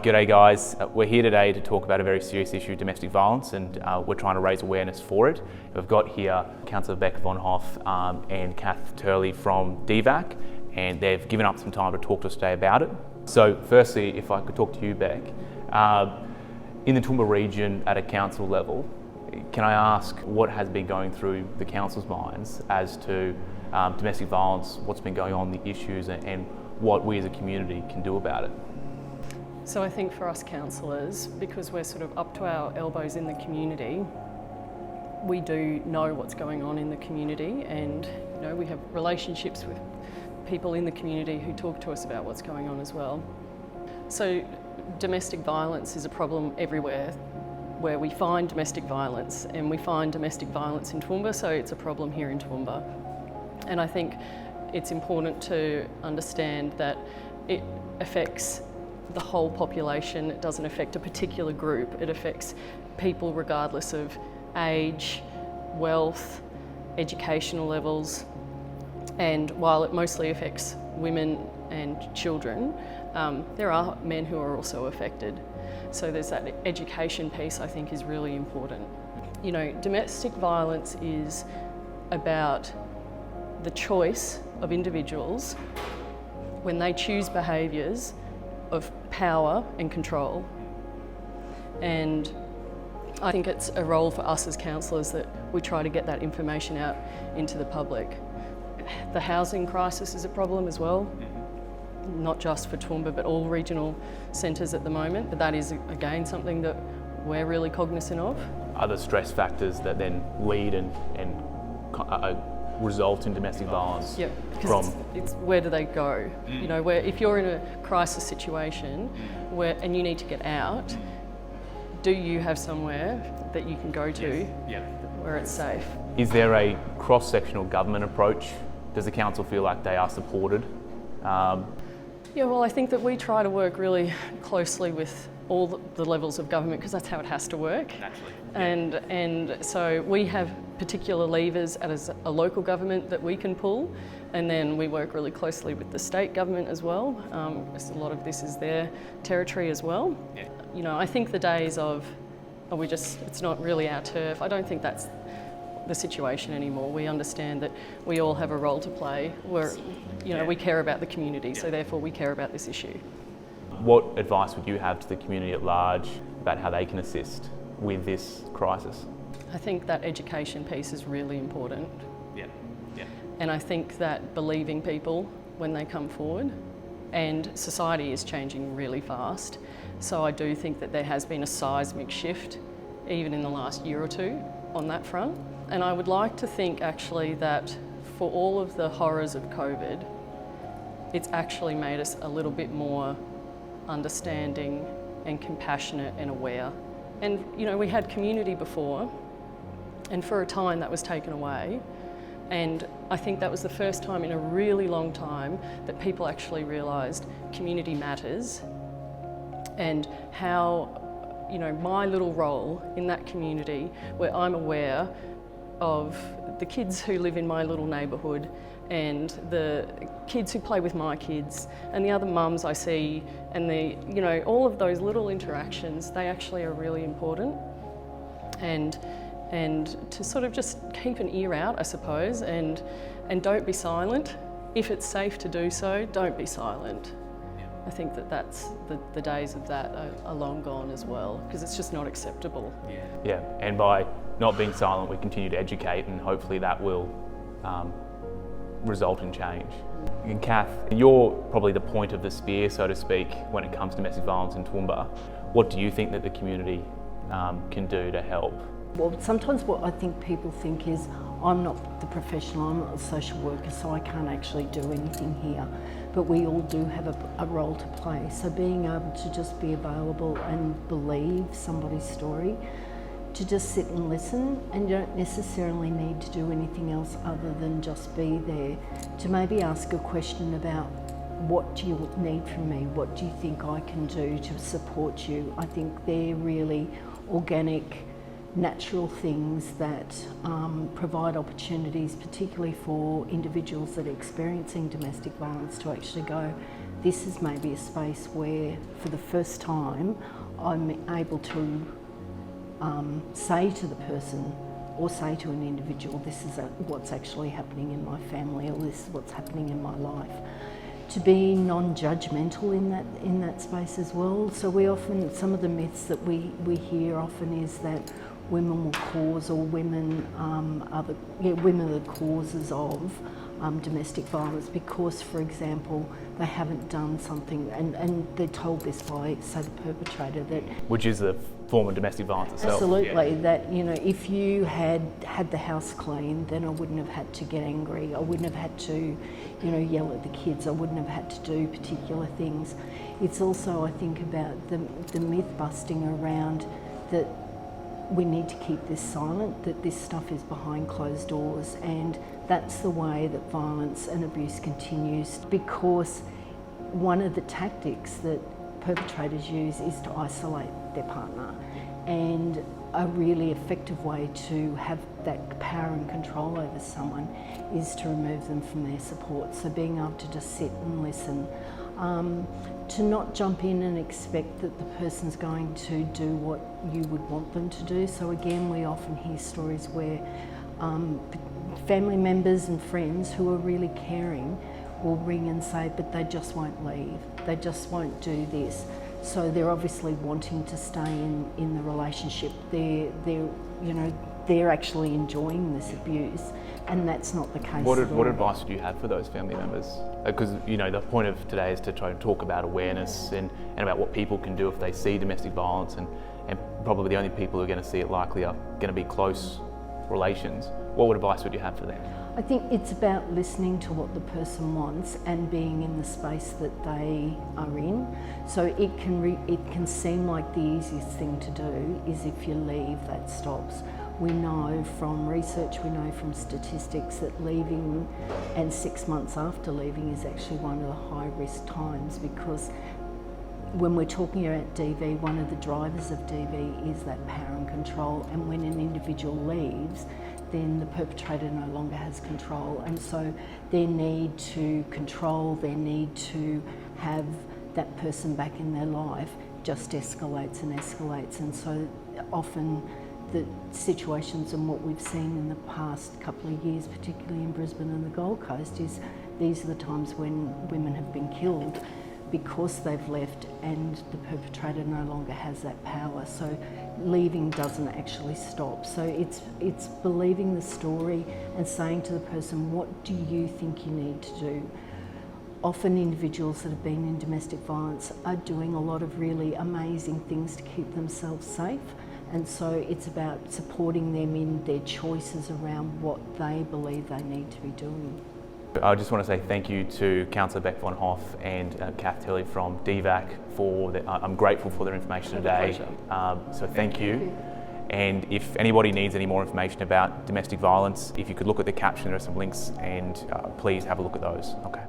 G'day guys, we're here today to talk about a very serious issue, domestic violence, and we're trying to raise awareness for it. We've got here Councillor Rebecca Vonhoff and Kathleen Turley from DVAC, and they've given up some time to talk to us today about it. So firstly, if I could talk to you, Beck, in the Toowoomba region at a council level, can I ask what has been going through the council's minds as to domestic violence, what's been going on, the issues, and what we as a community can do about it? So I think for us councillors, because we're sort of up to our elbows in the community, we do know what's going on in the community, and we have relationships with people in the community who talk to us about what's going on as well. So domestic violence is a problem everywhere where we find domestic violence, and we find domestic violence in Toowoomba, so it's a problem here in Toowoomba. And I think it's important to understand that it affects the whole population. It doesn't affect a particular group. It affects people regardless of age, wealth, educational levels, and while it mostly affects women and children, there are men who are also affected. So there's that education piece I think is really important. Domestic violence is about the choice of individuals when they choose behaviours of power and control. And I think it's a role for us as councillors that we try to get that information out into the public. The housing crisis is a problem as well, not just for Toowoomba but all regional centres at the moment, but that is again something that we're really cognisant of. Other stress factors that then lead and result in domestic violence. Yeah, because it's where do they go? Where if you're in a crisis situation and you need to get out, do you have somewhere that you can go to where it's safe? Is there a cross-sectional government approach? Does the council feel like they are supported? Yeah, well, I think that we try to work really closely with all the levels of government because that's how it has to work. Naturally. And so we have particular levers as a local government that we can pull, and then we work really closely with the state government as well. A lot of this is their territory as well. Yeah. I think the days of, it's not really our turf, I don't think that's the situation anymore. We understand that we all have a role to play. We care about the community, so therefore we care about this issue. What advice would you have to the community at large about how they can assist with this crisis? I think that education piece is really important. Yeah. And I think that believing people when they come forward, and society is changing really fast. So I do think that there has been a seismic shift even in the last year or two on that front. And I would like to think actually that for all of the horrors of COVID, it's actually made us a little bit more understanding and compassionate and aware. And we had community before, and for a time that was taken away. And I think that was the first time in a really long time that people actually realised community matters, and how my little role in that community, where I'm aware of the kids who live in my little neighbourhood and the kids who play with my kids and the other mums I see, and all of those little interactions, they actually are really important. And to sort of just keep an ear out, I suppose, and don't be silent. If it's safe to do so, don't be silent. I think that's the days of that are long gone as well, because it's just not acceptable. Yeah, and by not being silent, we continue to educate, and hopefully that will result in change. And Kath, you're probably the point of the spear, so to speak, when it comes to domestic violence in Toowoomba. What do you think that the community can do to help? Well, sometimes what I think people think is, I'm not the professional, I'm not a social worker, so I can't actually do anything here. But we all do have a role to play. So being able to just be available and believe somebody's story, to just sit and listen, and you don't necessarily need to do anything else other than just be there. To maybe ask a question about, what do you need from me? What do you think I can do to support you? I think they're really organic, natural things that provide opportunities, particularly for individuals that are experiencing domestic violence, to actually go, this is maybe a space where for the first time I'm able to say to the person or say to an individual, this is what's actually happening in my family, or this is what's happening in my life. To be non-judgmental in that space as well. So we often, some of the myths that we hear often is that women will cause, or women are the causes of domestic violence because, for example, they haven't done something, and they're told this by, say, the perpetrator that... Which is a form of domestic violence itself. Absolutely, yeah. That, you know, if you had the house clean, then I wouldn't have had to get angry, I wouldn't have had to, you know, yell at the kids, I wouldn't have had to do particular things. It's also, I think, about the myth busting around that we need to keep this silent, that this stuff is behind closed doors, and that's the way that violence and abuse continues, because one of the tactics that perpetrators use is to isolate their partner, and a really effective way to have that power and control over someone is to remove them from their support. So being able to just sit and listen, to not jump in and expect that the person's going to do what you would want them to do. So again, we often hear stories where family members and friends who are really caring will ring and say, but they just won't leave, they just won't do this. So they're obviously wanting to stay in the relationship. They're actually enjoying this abuse, and that's not the case. What advice would you have for those family members? Because the point of today is to try and talk about awareness and about what people can do if they see domestic violence, and probably the only people who are going to see it likely are going to be close relations. What advice would you have for them? I think it's about listening to what the person wants and being in the space that they are in. So it can seem like the easiest thing to do is if you leave, that stops. We know from research, we know from statistics that leaving and 6 months after leaving is actually one of the high risk times, because when we're talking about DV, one of the drivers of DV is that power and control, and when an individual leaves, then the perpetrator no longer has control, and so their need to control, their need to have that person back in their life just escalates and escalates. And so often the situations and what we've seen in the past couple of years, particularly in Brisbane and the Gold Coast, is these are the times when women have been killed because they've left and the perpetrator no longer has that power. So leaving doesn't actually stop. So it's believing the story and saying to the person, what do you think you need to do? Often individuals that have been in domestic violence are doing a lot of really amazing things to keep themselves safe. And so it's about supporting them in their choices around what they believe they need to be doing. I just want to say thank you to Councillor Rebecca Vonhoff and Kath Turley from DVAC I'm grateful for their information today. So thank you. And if anybody needs any more information about domestic violence, if you could look at the caption, there are some links, and please have a look at those. Okay.